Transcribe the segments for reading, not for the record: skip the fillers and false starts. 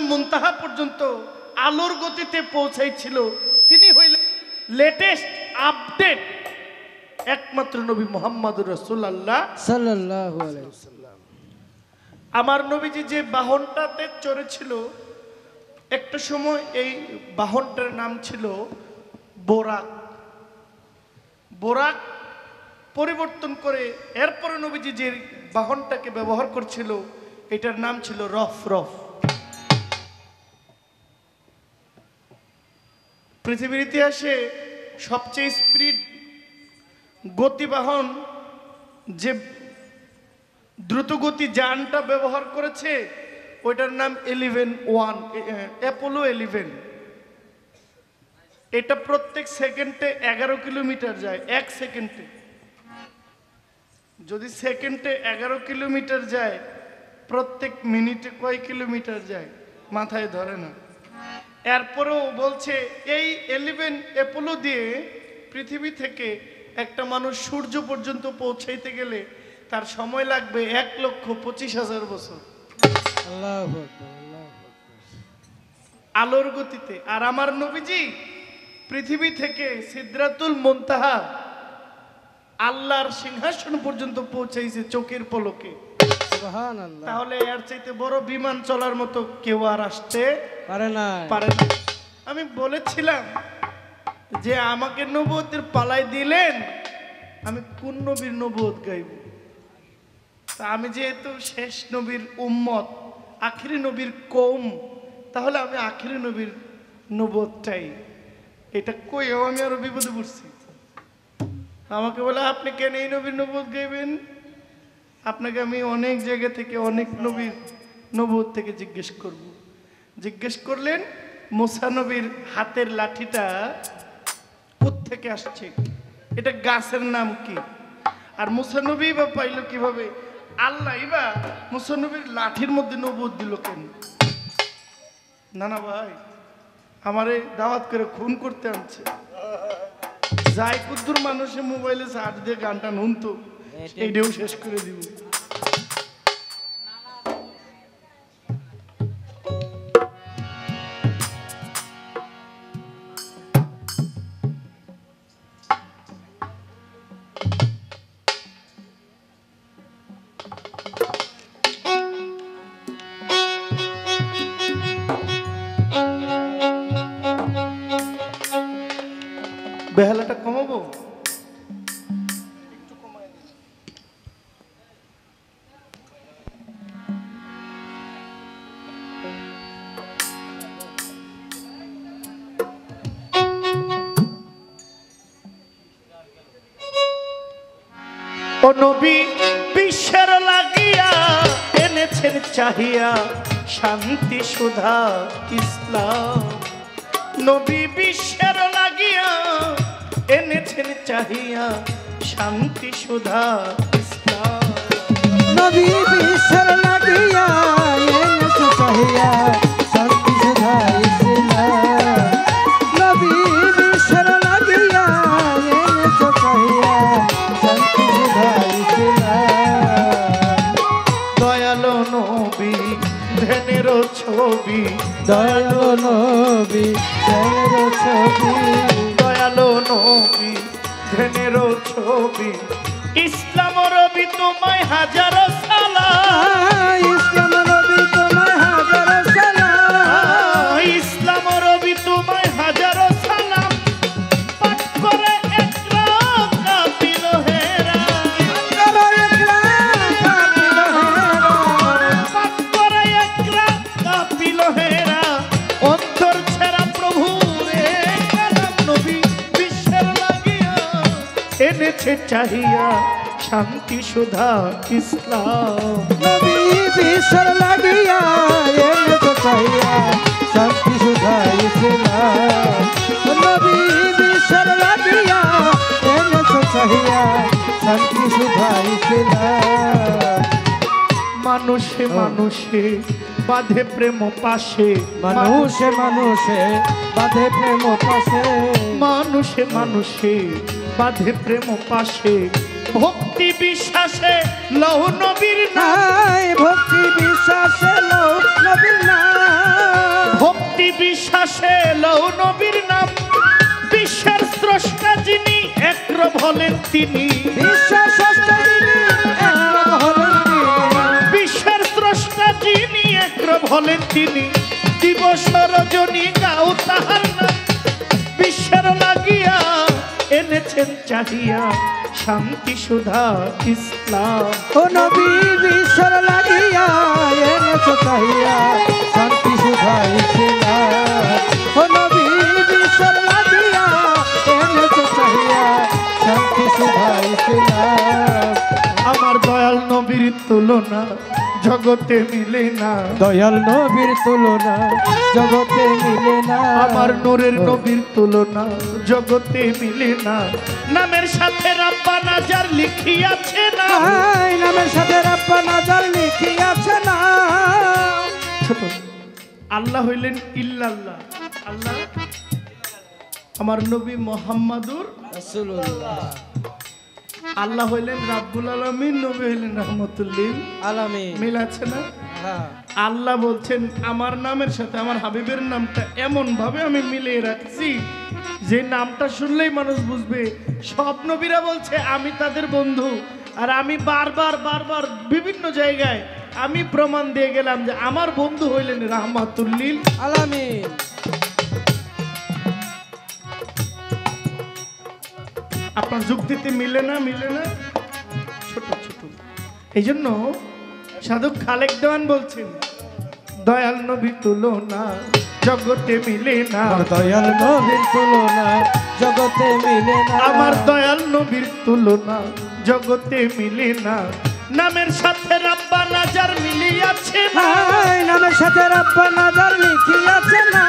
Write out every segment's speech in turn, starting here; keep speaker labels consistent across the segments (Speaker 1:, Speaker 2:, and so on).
Speaker 1: মুনতাহা পর্যন্ত আলোর গতিতে পৌঁছাইছিল। তিনি হইলেন লেটেস্ট আপডেট একমাত্র নবী মুহাম্মদুর রাসূলুল্লাহ
Speaker 2: সাল্লাল্লাহু আলাইহি ওয়াসাল্লাম।
Speaker 1: আমার নবীজি যে বাহনটাতে চড়েছিল, একটা সময় এই বাহনটার নাম ছিল বোরাক। বোরাক পরিবর্তন করে এরপরে নবীজি যে বাহনটাকে ব্যবহার করছিল এটার নাম ছিল রফ রফ। পৃথিবীর ইতিহাসে সবচেয়ে স্পিড গতিবাহন যে দ্রুতগতি যানটা ব্যবহার করেছে ওইটার নাম 11 অ্যাপোলো 11। এটা প্রত্যেক সেকেন্ডে 11 কিলোমিটার যায়। এক সেকেন্ডে যদি সেকেন্ডে 11 কিলোমিটার যায়, প্রত্যেক মিনিটে কয় কিলোমিটার যায় মাথায় ধরে না। এরপরেও বলছে এই 11 অ্যাপোলো দিয়ে পৃথিবী থেকে একটা মানুষ সূর্য পর্যন্ত পৌঁছাইতে গেলে তার সময় লাগবে 1,25,000 বছর
Speaker 2: আল্লাহু আকবার, আল্লাহু আকবার।
Speaker 1: আলোর গতিতে। আর আমার নবীজি পৃথিবী থেকে সিদরাতুল মুনতাহা আল্লাহর সিংহাসন পর্যন্ত পৌঁছাইছে চোখের পলকে।
Speaker 2: সুবহানাল্লাহ।
Speaker 1: তাহলে এর চাইতে বড় বিমান চলার মতো কেউ আর আসতে
Speaker 2: পারে না।
Speaker 1: আমি বলেছিলাম যে আমাকে নবুয়তের পালাই দিলেন, আমি কোন নবীর নবুয়ত গাইব? তা আমি যেহেতু শেষ নবীর উম্মত, আখিরি নবীর কওম, তাহলে আমি আখিরি নবীর নবুয়তটাই এটা কইও আমি আরো বিপদে পড়ছি। আমাকে বলে আপনি কেন এই নবীর নবুয়ত গাইবেন? আপনাকে আমি অনেক জায়গা থেকে অনেক নবীর নবুয়ত থেকে জিজ্ঞেস করব। জিজ্ঞেস করলেন মুসা নবীর হাতের লাঠিটা কোত্থেকে আসছে, এটা গাছের নাম কি, আর মুসা নবী বা পাইল কিভাবে, আল্লাহ বা মুসা নবীর লাঠির মধ্যে নবুয়ত দিল কেন? না না ভাই, আমারে দাওয়াত করে খুন করতে আনছে। যাই কুদ্দুর মানুষের মোবাইলে সার্চ দিয়ে গানটা নুনতো এইটাও শেষ করে দিব। বেহালাটা কমাবো? একটু কমায় দিচ্ছি। ও নবী বিশ্বের লাগিয়া এনেছেন চাহিয়া শান্তি সুধা ইসলাম। নবী বিশ্বের লাগিয়া এনেছেন চাহিয়া শান্তি সুধা ইসলাম।
Speaker 2: নবী বিশ্বের লাগিয়া এনেছে চাহিয়া শান্তি সুধা ইসলাম। নবী বিশ্বের লাগিয়া এনেছে চাহিয়া শান্তি সুধা ইসলাম।
Speaker 1: দয়ালো নবী ধ্যানের ছবি,
Speaker 2: দয়ালো নবী ধ্যানের ছবি,
Speaker 1: দয়ালো নবী ধ্যানের ছবি। ইসলাম রবি তোমায় হাজারো সালাম,
Speaker 2: ইসলাম নবী তোমায় হাজারো সালাম,
Speaker 1: ইসলাম রবি তোমায় হাজারো সালাম। পাঠ করে একরা কাপিল হেরা, পাঠ করে একরা কাপিল হেরা। অন্তর ছেড়া প্রভু রে কালাম। নবী বিশ্বের লাগিয়া এনেছে চাহিয়া শান্তি সুধা ইসলাম।
Speaker 2: নবী বিশ্বের লাগিয়া এনেছে চাহিয়া শান্তি সুধা ইসলাম। নবী বিশ্বের লাগিয়া এনেছে চাহিয়া শান্তি সুধা ইসলাম।
Speaker 1: মানুষে মানুষে বাঁধে প্রেম পাশে,
Speaker 2: মানুষে মানুষে বাঁধে প্রেম পাশে,
Speaker 1: মানুষে মানুষে বাঁধে প্রেম পাশে। ভক্তি বিশ্বাসে লৌহ নবীর নাম,
Speaker 2: ভক্তি বিশ্বাসে লৌহ নবীর নাম।
Speaker 1: সে লৌ নবীর নাম বিশ্বের স্রষ্টা যিনি একর বলেন তিনি
Speaker 2: বিশ্বের স্রষ্টা যিনি একর হলেন তিনি
Speaker 1: বিশ্বের স্রষ্টা যিনি একর বলেন তিনি দিবস রজনী গাও তাহার নাম বিশ্বের লাগিয়া এনেছেন চাহিয়া শান্তি সুধা ইসলাম
Speaker 2: ও নবী বিশ্বর লাগিয়া এনেছো চাহিয়া শান্তি সুধা ইসলাম ও নবী বিশ্বর লাগিয়া এনেছো চাহিয়া শান্তি সুধা ইসলাম
Speaker 1: আমার দয়াল নবীর তুলনা জগতে মিলে না
Speaker 2: দয়াল নবীর তুলনা জগতে মিলে না
Speaker 1: আমার নূরের নবীর তুলনা জগতে মিলে না নামের সাথে রাব্বানা যার লিখিয়াছে না
Speaker 2: আই নামের সাথে রাব্বা নাজার লিখিয়াছে না
Speaker 1: ছোট আল্লাহ হইলেন ইল্লাল্লাহ আল্লাহ আমার নবী মুহাম্মাদুর
Speaker 2: রাসূলুল্লাহ
Speaker 1: আল্লাহ হইলেন রাব্বুল আলামিন নবী হইলেন রাহমাতুল লিল
Speaker 2: আলামিন
Speaker 1: মিল আছে না
Speaker 2: হ্যাঁ
Speaker 1: আল্লাহ বলছেন আমার নামের সাথে আমার হাবিবের নামটা এমন ভাবে আমি মিলিয়ে রাখছি যে নামটা শুনলেই মানুষ বুঝবে সব নবীরা বলছে আমি তাদের বন্ধু আর আমি বারবার বারবার বিভিন্ন জায়গায় আমি প্রমাণ দিয়ে গেলাম যে আমার বন্ধু হইলেন রাহমাতুল লিল
Speaker 2: আলামিন
Speaker 1: আপনার যুক্তিতে মিলে না ছোট ছোট এই জন্য সাধক খালেক দেওয়ান বলছেন দয়াল নবী তুলনা জগতে মিলে না
Speaker 2: আমার দয়াল নবীর তুলনা জগতে মিলে না
Speaker 1: আমার দয়াল নবীর তুলনা জগতে মিলে না নামের সাথে রাব্বানা যার মিলিয়াছে না
Speaker 2: হাই নামের সাথে রাব্বা নাজার লিখিয়াছে না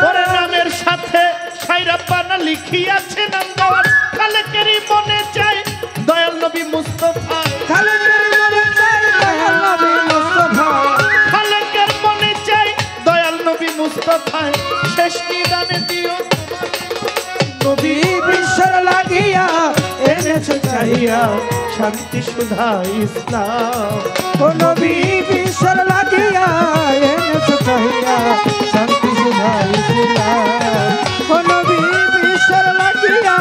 Speaker 1: ওরে নামের সাথে সাই রাব্বানা লিখিয়াছে নাম দেওয়ার খালেকেরই মনে চাই দয়াল নবী মুস্তাফা
Speaker 2: খালেকের মনে চাই দয়াল নবী মুস্তাফা
Speaker 1: খালেকের মনে চাই দয়াল নবী মুস্তাফা শেষ নিদানে দিও নবী
Speaker 2: বিশ্বর লাগিয়া
Speaker 1: এনেছো চাহিয়া শান্তি সুধা ইসলাম
Speaker 2: ও নবী বিশ্বর লাগিয়া এনেছো চাহিয়া শান্তি সুধা ইসলাম ও নবী বিশ্বর লাগিয়া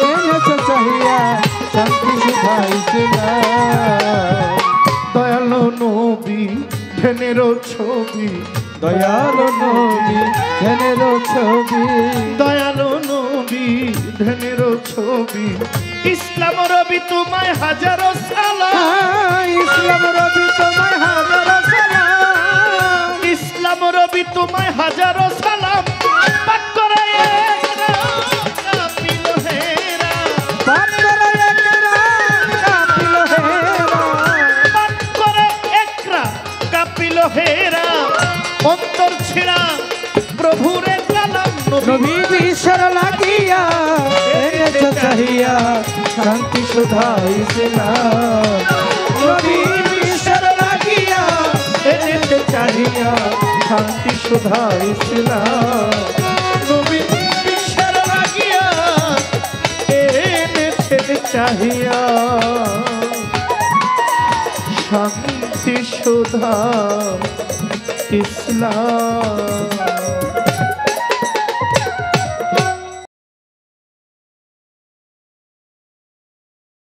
Speaker 2: এনেছো চাহিয়া শান্তি সুধা ইসলাম
Speaker 1: দয়ালো নবী ধ্যানেরও ছবি
Speaker 2: দয়ালো নবী ধ্যানের ছবি
Speaker 1: দয়ালো নবী ধ্যানেরও ছবি ইসলাম রবি তোমায় হাজারো সালাম
Speaker 2: ইসলাম রবি তোমায় হাজার সালাম
Speaker 1: ইসলাম রবি তোমায় হাজারো সালাম পাঠ করে কাপিল হেরা
Speaker 2: পাঠ করে একরা কাপিল হেরা
Speaker 1: পাঠ করে একরা কাপিল হেরা অন্তর ছিড়া প্রভুরে কালাম
Speaker 2: নবী বিশ্বর লাগিয়া এনেছো চাহিয়া শান্তি সুধা ইসলাম নবী বিশ্বর লাগিয়া
Speaker 1: এনেছে চাহিয়া শান্তি সুধা ইসলাম নবী বিশ্বের লাগিয়া এনেছে চাহিয়া শান্তি সুধা ইসলাম